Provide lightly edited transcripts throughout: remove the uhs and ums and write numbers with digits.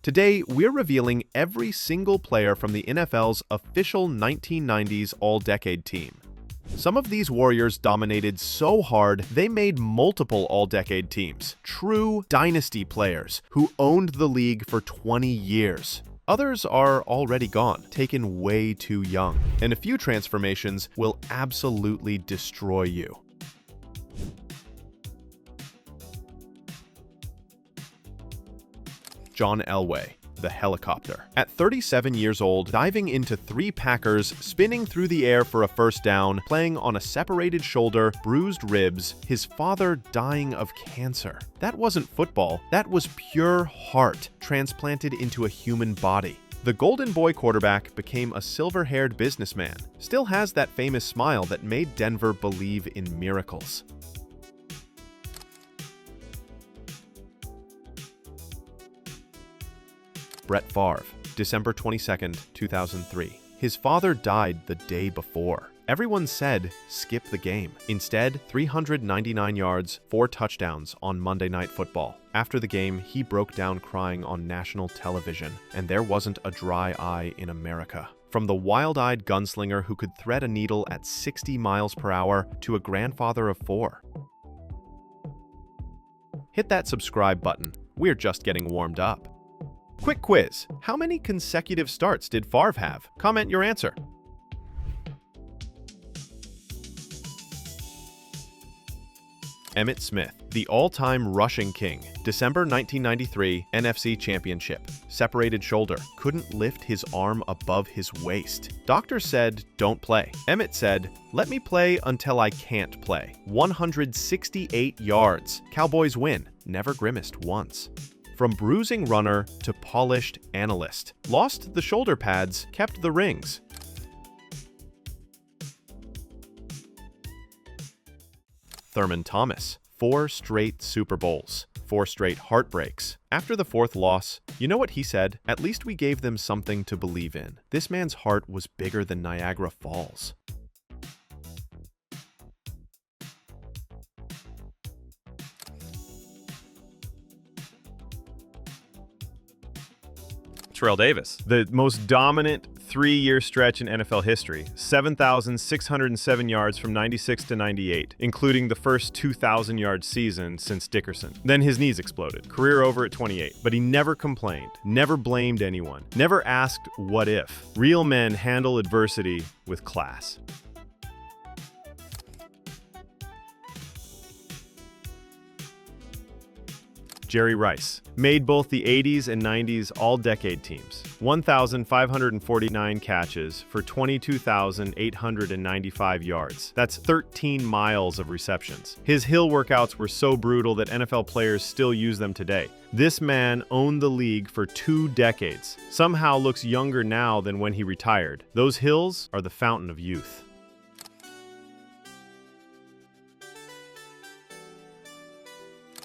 Today, we're revealing every single player from the NFL's official 1990s All-Decade team. Some of these Warriors dominated so hard, they made multiple All-Decade teams. True dynasty players who owned the league for 20 years. Others are already gone, taken way too young, and a few transformations will absolutely destroy you. John Elway, the helicopter. At 37 years old, diving into 3 Packers, spinning through the air for a first down, playing on a separated shoulder, bruised ribs, his father dying of cancer. That wasn't football, that was pure heart transplanted into a human body. The Golden Boy quarterback became a silver-haired businessman, still has that famous smile that made Denver believe in miracles. Brett Favre, December 22, 2003. His father died the day before. Everyone said, skip the game. Instead, 399 yards, 4 touchdowns on Monday Night Football. After the game, he broke down crying on national television, and there wasn't a dry eye in America. From the wild-eyed gunslinger who could thread a needle at 60 miles per hour to a grandfather of 4. Hit that subscribe button. We're just getting warmed up. Quick quiz. How many consecutive starts did Favre have? Comment your answer. Emmitt Smith, the all-time rushing king. December 1993 NFC Championship. Separated shoulder. Couldn't lift his arm above his waist. Doctor said, don't play. Emmitt said, let me play until I can't play. 168 yards. Cowboys win. Never grimaced once. From bruising runner to polished analyst. Lost the shoulder pads, kept the rings. Thurman Thomas, 4 straight Super Bowls, 4 straight heartbreaks. After the 4th loss, you know what he said? At least we gave them something to believe in. This man's heart was bigger than Niagara Falls. Terrell Davis, the most dominant 3-year stretch in NFL history, 7,607 yards from 96 to 98, including the first 2,000-yard season since Dickerson. Then his knees exploded, career over at 28, but he never complained, never blamed anyone, never asked what if. Real men handle adversity with class. Jerry Rice made both the 80s and 90s All-Decade teams. 1,549 catches for 22,895 yards. That's 13 miles of receptions. His hill workouts were so brutal that NFL players still use them today. This man owned the league for 2 decades. Somehow looks younger now than when he retired. Those hills are the fountain of youth.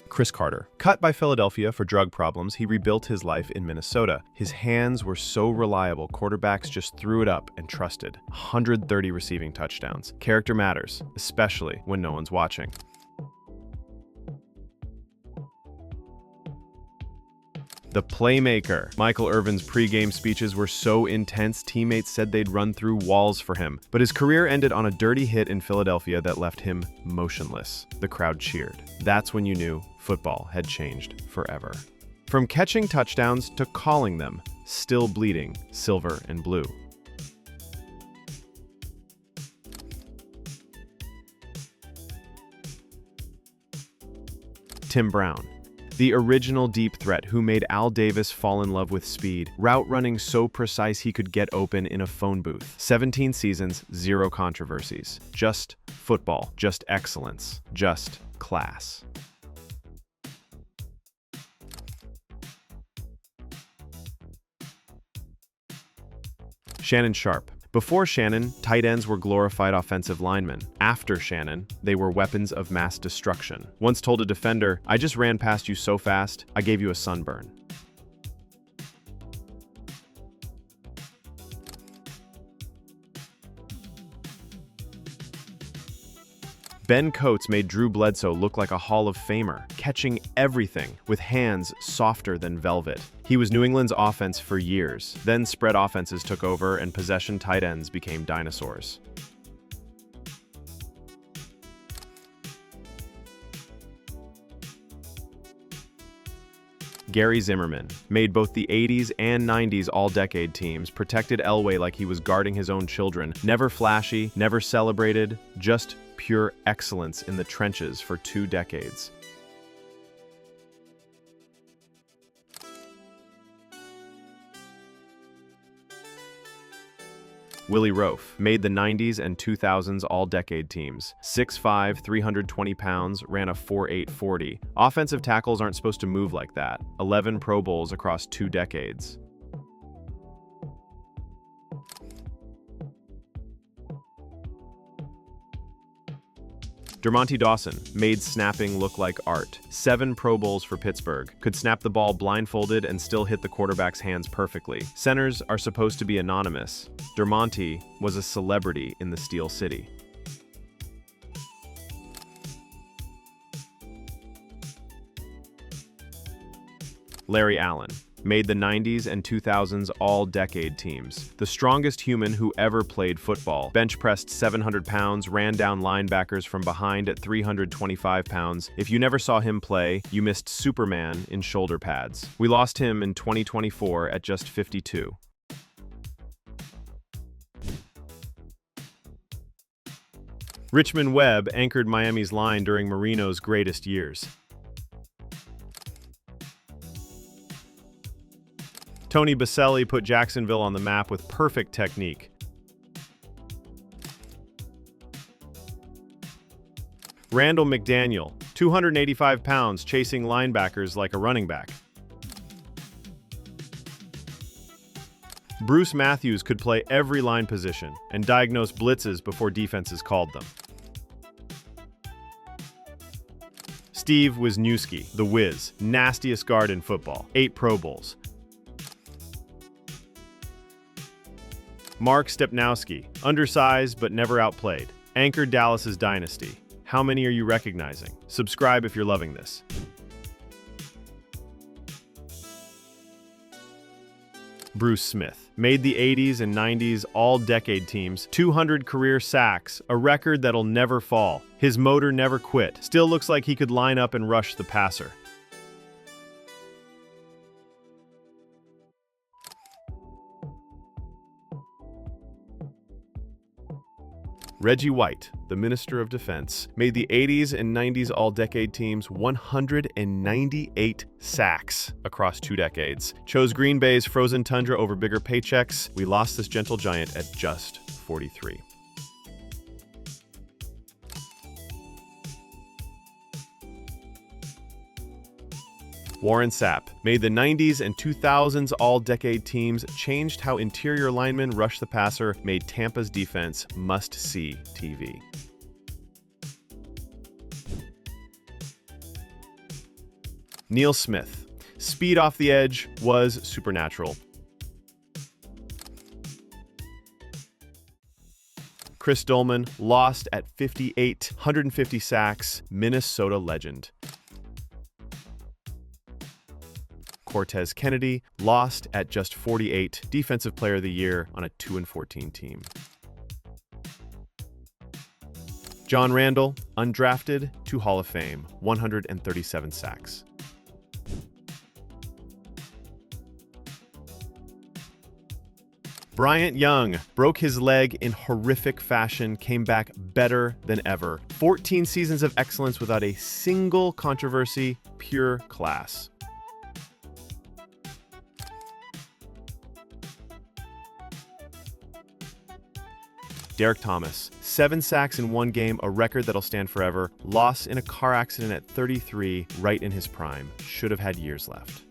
Chris Carter. Cut by Philadelphia for drug problems, he rebuilt his life in Minnesota. His hands were so reliable, quarterbacks just threw it up and trusted. 130 receiving touchdowns. Character matters, especially when no one's watching. The playmaker. Michael Irvin's pregame speeches were so intense, teammates said they'd run through walls for him. But his career ended on a dirty hit in Philadelphia that left him motionless. The crowd cheered. That's when you knew football had changed forever. From catching touchdowns to calling them, still bleeding silver and blue. Tim Brown. The original deep threat who made Al Davis fall in love with speed, route running so precise he could get open in a phone booth. 17 seasons, 0 controversies. Just football, just excellence, just class. Shannon Sharpe. Before Shannon, tight ends were glorified offensive linemen. After Shannon, they were weapons of mass destruction. Once told a defender, I just ran past you so fast, I gave you a sunburn. Ben Coates made Drew Bledsoe look like a Hall of Famer, catching everything with hands softer than velvet. He was New England's offense for years. Then spread offenses took over and possession tight ends became dinosaurs. Gary Zimmerman made both the 80s and 90s all-decade teams, protected Elway like he was guarding his own children. Never flashy, never celebrated, just pure excellence in the trenches for 2 decades. Willie Roaf made the 90s and 2000s all-decade teams. 6'5", 320 pounds, ran a 4.8 40. Offensive tackles aren't supposed to move like that. 11 Pro Bowls across 2 decades. Dermontti Dawson made snapping look like art. 7 Pro Bowls for Pittsburgh. Could snap the ball blindfolded and still hit the quarterback's hands perfectly. Centers are supposed to be anonymous. Dermontti was a celebrity in the Steel City. Larry Allen made the 90s and 2000s all-decade teams. The strongest human who ever played football. Bench pressed 700 pounds, ran down linebackers from behind at 325 pounds. If you never saw him play, you missed Superman in shoulder pads. We lost him in 2024 at just 52. Richmond Webb anchored Miami's line during Marino's greatest years. Tony Baselli put Jacksonville on the map with perfect technique. Randall McDaniel, 285 pounds, chasing linebackers like a running back. Bruce Matthews could play every line position and diagnose blitzes before defenses called them. Steve Wisniewski, the Wiz, nastiest guard in football, 8 Pro Bowls. Mark Stepnowski, undersized but never outplayed, anchored Dallas's dynasty. How many are you recognizing? Subscribe if you're loving this. Bruce Smith made the 80s and 90s all-decade teams, 200 career sacks, a record that'll never fall. His motor never quit. Still looks like he could line up and rush the passer. Reggie White, the Minister of Defense, made the 80s and 90s all-decade teams 198 sacks across 2 decades. Chose Green Bay's frozen tundra over bigger paychecks. We lost this gentle giant at just 43. Warren Sapp made the 90s and 2000s all-decade teams, changed how interior linemen rushed the passer, made Tampa's defense must-see TV. Neil Smith. Speed off the edge was supernatural. Chris Dolman lost at 58, 150 sacks, Minnesota legend. Cortez Kennedy lost at just 48, Defensive Player of the Year on a 2-14 team. John Randall, undrafted to Hall of Fame, 137 sacks. Bryant Young broke his leg in horrific fashion, came back better than ever. 14 seasons of excellence without a single controversy, pure class. Derek Thomas, 7 sacks in 1 game, a record that'll stand forever. Loss in a car accident at 33, right in his prime. Should have had years left.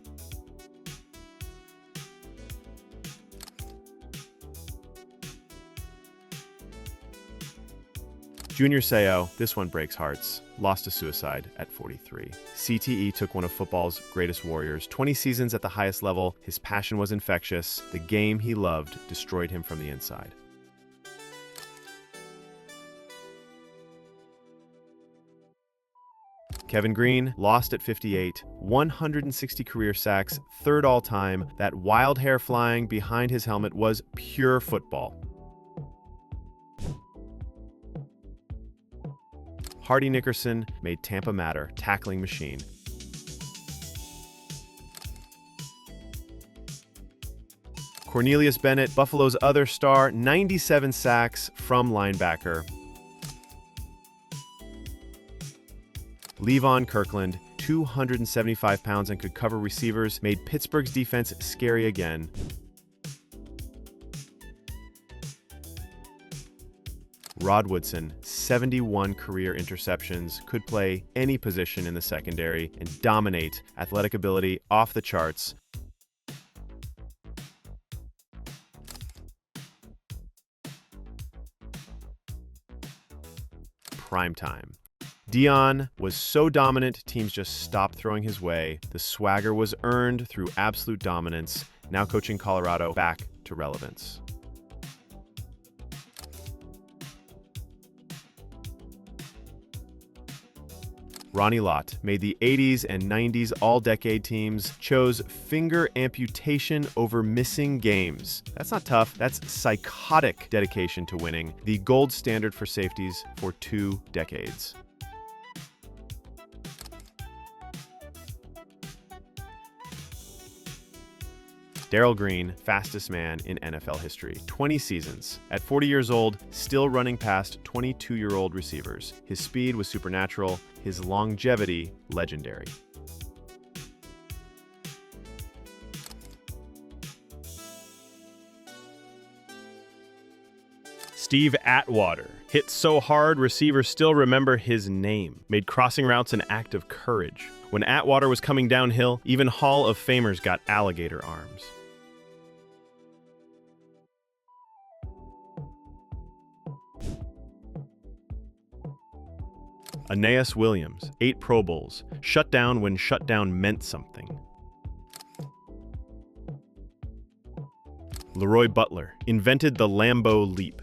Junior Seau, this one breaks hearts. Lost to suicide at 43. CTE took one of football's greatest warriors. 20 seasons at the highest level. His passion was infectious. The game he loved destroyed him from the inside. Kevin Green lost at 58, 160 career sacks, third all-time. That wild hair flying behind his helmet was pure football. Hardy Nickerson made Tampa matter, tackling machine. Cornelius Bennett, Buffalo's other star, 97 sacks from linebacker. Levon Kirkland, 275 pounds and could cover receivers, made Pittsburgh's defense scary again. Rod Woodson, 71 career interceptions, could play any position in the secondary and dominate, athletic ability off the charts. Primetime. Dion was so dominant, teams just stopped throwing his way. The swagger was earned through absolute dominance. Now coaching Colorado, back to relevance. Ronnie Lott made the 80s and 90s all-decade teams, chose finger amputation over missing games. That's not tough, that's psychotic dedication to winning, the gold standard for safeties for 2 decades. Darrell Green, fastest man in NFL history, 20 seasons. At 40 years old, still running past 22-year-old receivers. His speed was supernatural, his longevity legendary. Steve Atwater hit so hard, receivers still remember his name. Made crossing routes an act of courage. When Atwater was coming downhill, even Hall of Famers got alligator arms. Aeneas Williams, 8 Pro Bowls, shut down when shutdown meant something. Leroy Butler invented the Lambeau Leap.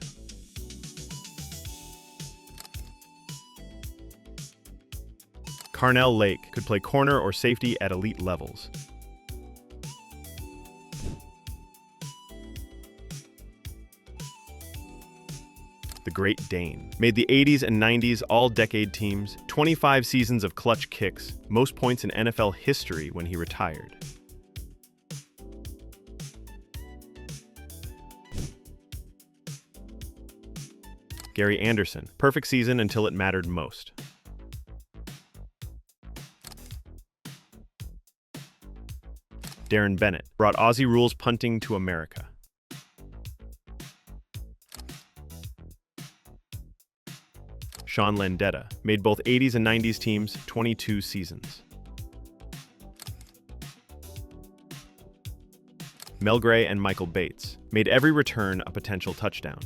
Carnell Lake could play corner or safety at elite levels. The Great Dane made the 80s and 90s all-decade teams, 25 seasons of clutch kicks, most points in NFL history when he retired. Gary Anderson, perfect season until it mattered most. Darren Bennett brought Aussie rules punting to America. Sean Landetta made both 80s and 90s teams 22 seasons. Mel Gray and Michael Bates made every return a potential touchdown.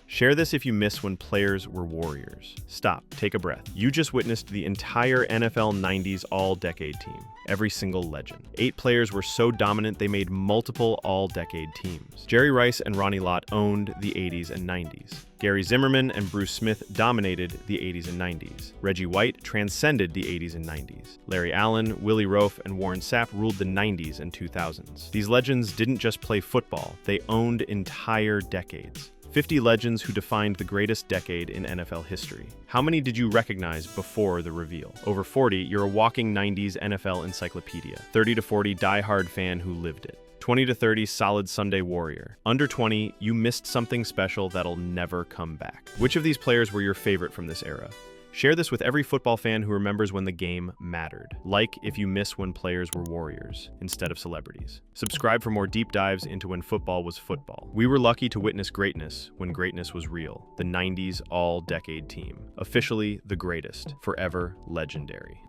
Share this if you miss when players were warriors. Stop, take a breath. You just witnessed the entire NFL 90s all-decade team, every single legend. 8 players were so dominant they made multiple all-decade teams. Jerry Rice and Ronnie Lott owned the 80s and 90s. Gary Zimmerman and Bruce Smith dominated the 80s and 90s. Reggie White transcended the 80s and 90s. Larry Allen, Willie Roaf, and Warren Sapp ruled the 90s and 2000s. These legends didn't just play football, they owned entire decades. 50 legends who defined the greatest decade in NFL history. How many did you recognize before the reveal? Over 40, you're a walking 90s NFL encyclopedia. 30 to 40, die-hard fan who lived it. 20 to 30, solid Sunday warrior. Under 20, you missed something special that'll never come back. Which of these players were your favorite from this era? Share this with every football fan who remembers when the game mattered. Like if you miss when players were warriors instead of celebrities. Subscribe for more deep dives into when football was football. We were lucky to witness greatness when greatness was real. The 90s all-decade team. Officially the greatest. Forever legendary.